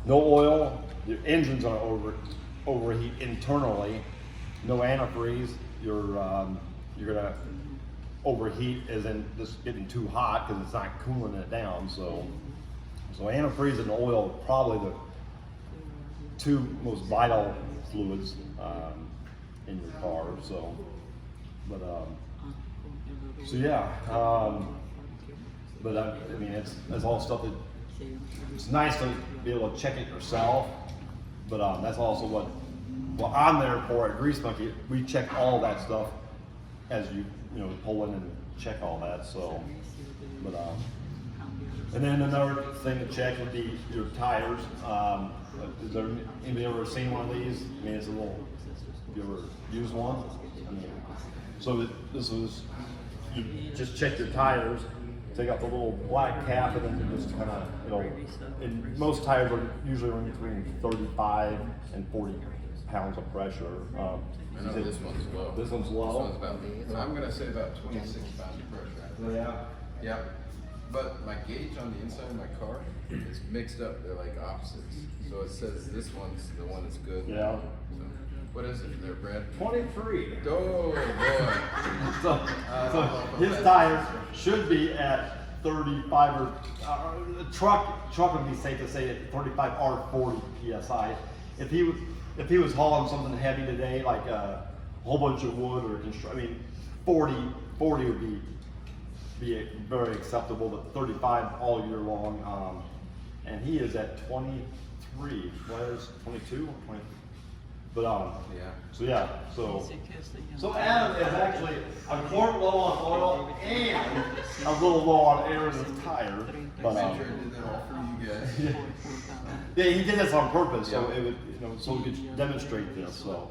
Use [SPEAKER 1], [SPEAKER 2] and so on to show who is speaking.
[SPEAKER 1] No oil. Your engine's gonna overheat internally. No antifreeze. You're gonna overheat as in just getting too hot because it's not cooling it down. So antifreeze and oil are probably the two most vital fluids in your car. So yeah. But I mean, it's all stuff that it's nice to be able to check it yourself. But that's also what I'm there for at Grease Monkey. We check all that stuff as you pull in and check all that. So, and then another thing to check would be your tires. Is there anybody ever seen one of these? I mean, it's a little. Have you ever used one? I mean, so this was you just check your tires. Take out the little black cap and then just kind of, and most tires are usually running between 35 and 40 pounds of pressure.
[SPEAKER 2] I know this one's low.
[SPEAKER 1] This one's low?
[SPEAKER 2] This one's about, I'm going to say about 26 pounds of pressure.
[SPEAKER 1] Yeah.
[SPEAKER 2] Yeah. But my gauge on the inside of my car is mixed up. They're like opposites. So it says this one's the one that's good.
[SPEAKER 1] Yeah.
[SPEAKER 2] So, what is it there, Brad?
[SPEAKER 1] 23.
[SPEAKER 2] Oh, boy.
[SPEAKER 1] So his tires should be at 35 or the truck would be safe to say at 35 or 40 psi. If he was hauling something heavy today, like a whole bunch of wood or I mean, 40 would be very acceptable, but 35 all year long. And he is at 23. What is 22 or 20? But
[SPEAKER 2] yeah.
[SPEAKER 1] So Adam is actually a quart low on oil and a little low on air in his tire. But
[SPEAKER 2] Make sure I did that all for you guys.
[SPEAKER 1] yeah, he did this on purpose, so
[SPEAKER 2] Yeah.
[SPEAKER 1] it would, so we could demonstrate this. So